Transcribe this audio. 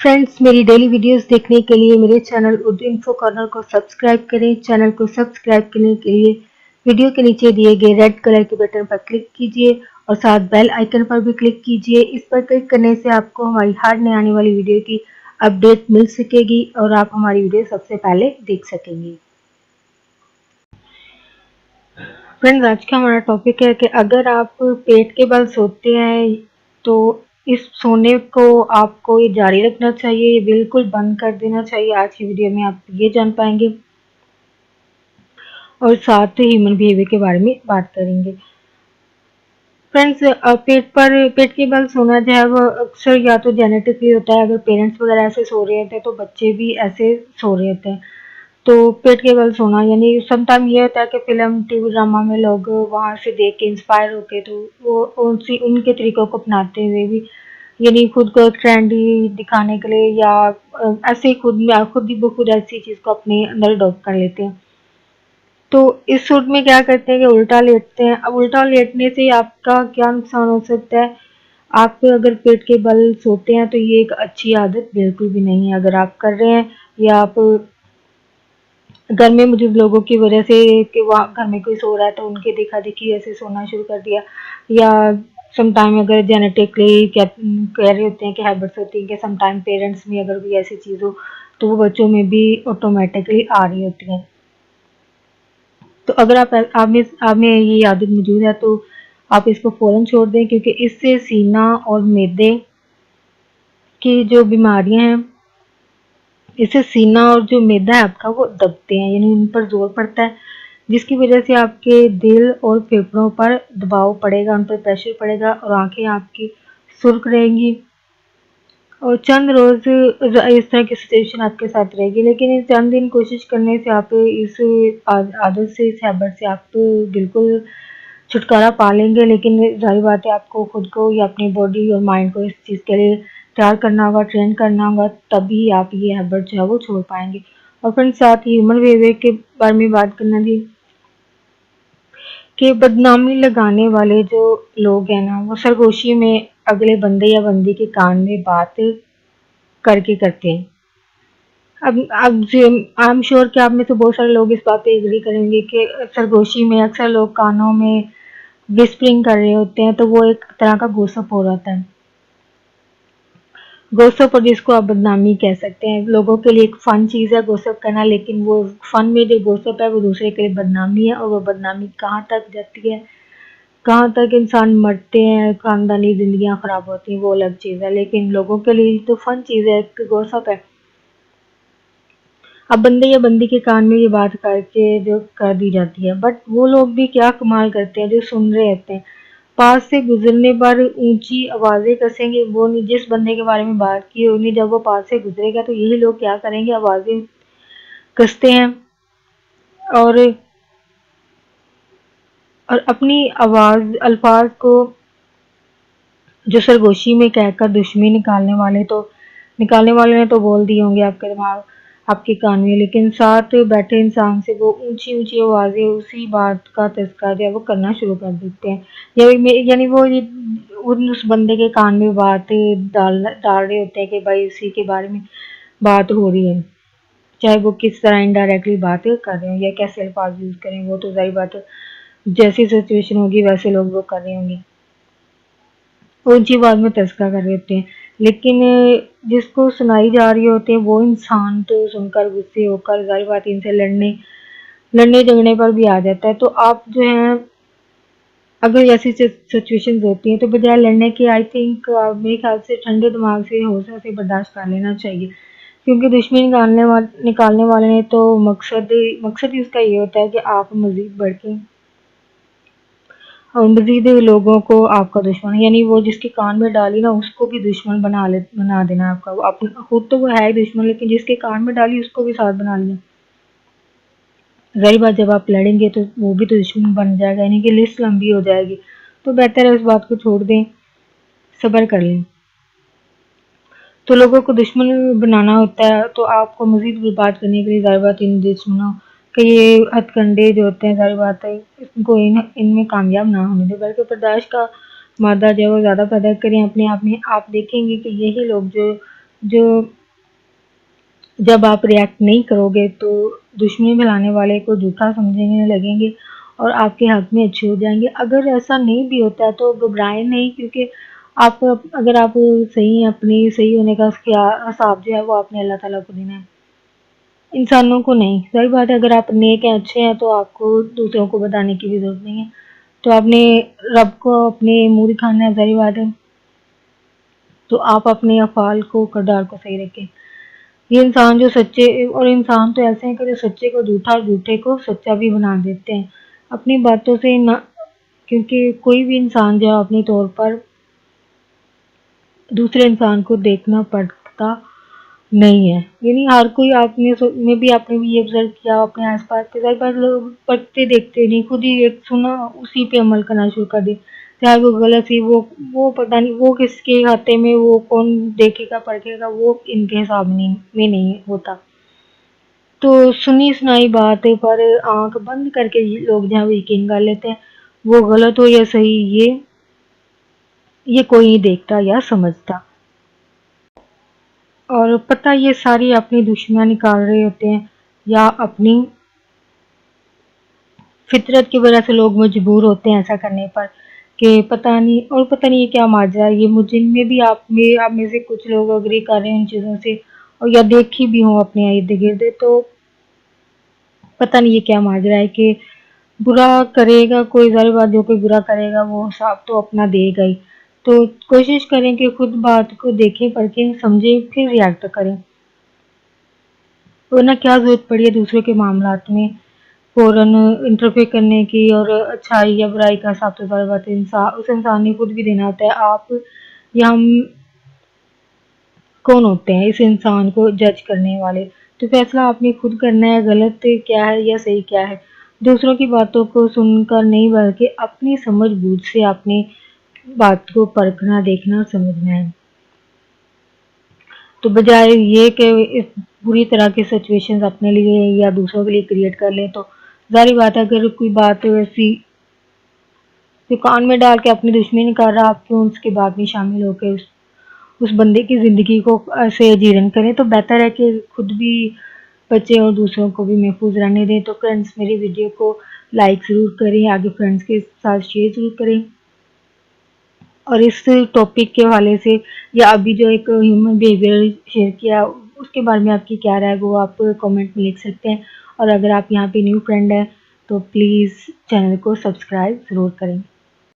Friends, मेरी daily videos देखने के लिए मेरे चैनल उर्दू इन्फो कॉर्नर को सब्सक्राइब करें। चैनल को सब्सक्राइब करने के लिए वीडियो के नीचे दिए गए रेड कलर के बटन पर क्लिक कीजिए और साथ बेल आइकन पर भी क्लिक कीजिए। इस पर क्लिक करने से आपको हमारी हर नई आने वाली वीडियो की अपडेट मिल सकेगी और आप हमारी वीडियो सबसे पहले देख सकेंगे। फ्रेंड्स, आज का हमारा टॉपिक है कि अगर आप पेट के बल सोते हैं तो इस सोने को आपको ये जारी रखना चाहिए, ये बिल्कुल बंद कर देना चाहिए। आज की वीडियो में आप ये जान पाएंगे और साथ ही ह्यूमन बिहेवियर के बारे में बात करेंगे। फ्रेंड्स, पेट के बल सोना जो है वो अक्सर या तो जेनेटिकली होता है। अगर पेरेंट्स वगैरह ऐसे सो रहे होते हैं तो बच्चे भी ऐसे सो रहे होते हैं। तो पेट के बल सोना यानी समटाइम ये होता है कि फिल्म टीवी ड्रामा में लोग वहाँ से देख के इंस्पायर होके तो वो उनके तरीकों को अपनाते हुए भी यानी खुद को ट्रेंडी दिखाने के लिए या ऐसे ही खुद ऐसी चीज को अपने अंदर अडॉप्ट कर लेते हैं। तो इस सूट में क्या करते हैं कि उल्टा लेटते हैं। अब उल्टा लेटने से आपका क्या नुकसान हो सकता है? आप अगर पेट के बल सोते हैं तो ये एक अच्छी आदत बिल्कुल भी नहीं है। अगर आप कर रहे हैं या आप घर में बुजुर्ग लोगों की वजह से कि वहाँ घर में कोई सो रहा है तो उनके देखा देखी ऐसे सोना शुरू कर दिया, या समटाइम अगर जेनेटिकली कह रहे होते हैं कि हैबिट्स होती हैं कि समटाइम पेरेंट्स में अगर कोई ऐसी चीज़ हो तो वो बच्चों में भी ऑटोमेटिकली आ रही होती है। तो अगर आप में ये आदत मौजूद है तो आप इसको फ़ौरन छोड़ दें, क्योंकि इससे सीना और मैदे की जो बीमारियां हैं, इससे सीना और जो मैदा है आपका वो दबते हैं, यानी उन पर जोर पड़ता है, जिसकी वजह से आपके दिल और फेफड़ों पर दबाव पड़ेगा, उन पर प्रेशर पड़ेगा और आंखें आपकी सुर्ख रहेंगी और चंद रोज इस तरह की सिचुएशन आपके साथ रहेगी। लेकिन इस चंद दिन कोशिश करने से आप इस आदत से, इस हैबिट से आप बिल्कुल छुटकारा पा लेंगे। लेकिन जाहिर बात है आपको खुद को या अपनी बॉडी और माइंड को इस चीज़ के लिए तैयार करना होगा, ट्रेन करना होगा, तभी आप ये हैबिट जो है वो छोड़ पाएंगे। और फिर साथ ही ह्यूमन बिहेवियर के बारे में बात करना थी कि बदनामी लगाने वाले जो लोग हैं ना, वो सरगोशी में अगले बंदे या बंदी के कान में बात करके करते हैं। अब आई एम श्योर कि आप में तो बहुत सारे लोग इस बात पे एग्री करेंगे कि सरगोशी में अक्सर लोग कानों में विस्परिंग कर रहे होते हैं, तो वो एक तरह का गॉसिप हो रहा है। गॉसिप, और जिसको आप बदनामी कह सकते हैं, लोगों के लिए एक फन चीज़ है गॉसिप करना, लेकिन वो फन में जो गॉसिप है वो दूसरे के लिए बदनामी है। और वो बदनामी कहाँ तक जाती है, कहाँ तक इंसान मरते हैं, खानदानी जिंदगियां खराब होती हैं, वो अलग चीज़ है। लेकिन लोगों के लिए तो फन चीज़ है, एक गॉसिप है। अब बंदे या बंदी के कान में ये बात करके जो कर दी जाती है, बट वो लोग भी क्या कमाल करते हैं जो सुन रहे होते हैं। पास से गुजरने पर ऊंची आवाजें कसेंगे, वो नहीं, जिस बंदे के बारे में बात की उन्हें जब वो पास से गुजरेगा तो यही लोग क्या करेंगे, आवाजें कसते हैं और अपनी आवाज अल्फाज को जो सरगोशी में कहकर दुश्मनी निकालने वाले ने तो बोल दिए होंगे आपके दिमाग आपके कान में, लेकिन साथ बैठे इंसान से वो ऊंची ऊंची आवाजें उसी बात का तस्करा जो है वो करना शुरू कर देते हैं। यानी वो उस बंदे के कान में बात डाल रहे होते हैं कि भाई इसी के बारे में बात हो रही है, चाहे वो किस तरह इनडायरेक्टली बात कर रहे हो या कैसे अल्फाज यूज करें, वो तो जाहिर बात है जैसी सिचुएशन होगी वैसे लोग वो कर रहे होंगे, ऊंची आवाज में तस्करा कर रहे होते हैं। लेकिन जिसको सुनाई जा रही होती है वो इंसान तो सुनकर गुस्से होकर जाहिर बात इनसे लड़ने झगड़ने पर भी आ जाता है। तो आप जो है अगर ऐसी सिचुएशंस होती हैं तो बजाय लड़ने के आई थिंक मेरे ख्याल से ठंडे दिमाग से हौसला से बर्दाश्त कर लेना चाहिए, क्योंकि दुश्मनी निकालने वाले ने तो मकसद ही उसका ये होता है कि आप मजीद बढ़ के और मजीद लोगों को आपका दुश्मन, यानी वो जिसके कान में डाली ना उसको भी दुश्मन बना देना आपका। वो खुद तो वो है ही दुश्मन, लेकिन जिसके कान में डाली उसको भी साथ बना लिया। जाहिर बात जब आप लड़ेंगे तो वो भी तो दुश्मन बन जाएगा, यानी कि लिस्ट लंबी हो जाएगी। तो बेहतर है उस बात को छोड़ दें, सब्र कर लें। तो लोगों को दुश्मन बनाना होता है तो आपको मजीद बर्बाद करने के लिए जाहिर बात इन दुश्मनों के ये हथकंडे जो होते हैं, जाहिर बात है इनको इनमें कामयाब ना होने दें, बल्कि बर्दाश्त का मादा जो है वो ज़्यादा पैदा करें अपने आप में। आप देखेंगे कि यही लोग जो जो जब आप रिएक्ट नहीं करोगे तो दुश्मनी फैलाने वाले को झूठा समझने लगेंगे और आपके हक में अच्छे हो जाएंगे। अगर ऐसा नहीं भी होता है तो घबराएं नहीं, क्योंकि आप अगर आप सही हैं, अपनी सही होने का हिसाब जो है वो आपने अल्लाह ताला को देना है, इंसानों को नहीं। सही बात है, अगर आप नेक हैं, अच्छे हैं, तो आपको दूसरों को बताने की भी जरूरत नहीं है। तो आपने रब को अपने मुँह दिखाना है, सारी बात है। तो आप अपने अफ़ाल को, किरदार को सही रखें। ये इंसान जो सच्चे, और इंसान तो ऐसे हैं कि जो सच्चे को झूठा और झूठे को सच्चा भी बना देते हैं अपनी बातों से ना, क्योंकि कोई भी इंसान जो है अपने तौर पर दूसरे इंसान को देखना पड़ता नहीं है। यानी हर कोई, आपने भी ये ऑब्जर्व किया अपने आसपास के, सारे लोग पढ़ते देखते नहीं, खुद ही एक सुना उसी पे अमल करना शुरू कर दे, चाहे वो गलत ही, वो पता नहीं वो किसके खाते में, वो कौन देखेगा पढ़ेगा, वो इनके हिसाब में नहीं होता। तो सुनी सुनाई बात पर आंख बंद करके लोग जहाँ वो यकीन कर लेते हैं, वो गलत हो या सही, ये कोई नहीं देखता या समझता। और पता ये सारी अपनी दुश्मनियाँ निकाल रहे होते हैं, या अपनी फितरत की वजह से लोग मजबूर होते हैं ऐसा करने पर, कि पता नहीं ये क्या माजरा है। ये मुझे में भी आप में से कुछ लोग अग्री कर रहे हैं उन चीज़ों से, और या देखी भी हों अपने इर्द गिर्द, तो पता नहीं ये क्या माजरा है कि बुरा करेगा कोई, ज़ाहिर बात जो कोई बुरा करेगा वो हिसाब तो अपना देगा ही। तो कोशिश करें कि खुद बात को देखें, परखें, समझें, फिर रिएक्ट करें, वरना क्या ज़रूरत पड़ी है दूसरों के मामलात में फ़ौरन इंटरफेयर करने की। और अच्छाई या बुराई का हिसाब तो ज़ाहिर बात है उस इंसान ने खुद भी देना होता है। आप या हम कौन होते हैं इस इंसान को जज करने वाले? तो फैसला आपने खुद करना है, गलत क्या है या सही क्या है। दूसरों की बातों को सुनकर नहीं, बल्कि अपनी समझ-बूझ से अपनी बात को परखना, देखना, समझना है। तो बजाय ये कि इस बुरी तरह की सिचुएशंस अपने लिए या दूसरों के लिए क्रिएट कर लें, तो ज़ाहिर बात है अगर कोई बात ऐसी जो कान में डाल के अपनी दुश्मनी कर रहा, आप क्यों उसकी बात में शामिल होकर उस बंदे की ज़िंदगी को ऐसे जीर्ण करें। तो बेहतर है कि खुद भी बचें और दूसरों को भी महफूज रहने दें। तो फ्रेंड्स, मेरी वीडियो को लाइक ज़रूर करें, आगे फ्रेंड्स के साथ शेयर ज़रूर करें, और इस टॉपिक के हवाले से या अभी जो एक ह्यूमन बिहेवियर शेयर किया उसके बारे में आपकी क्या राय है, वो आप कमेंट में लिख सकते हैं। और अगर आप यहाँ पे न्यू फ्रेंड हैं तो प्लीज़ चैनल को सब्सक्राइब ज़रूर करें।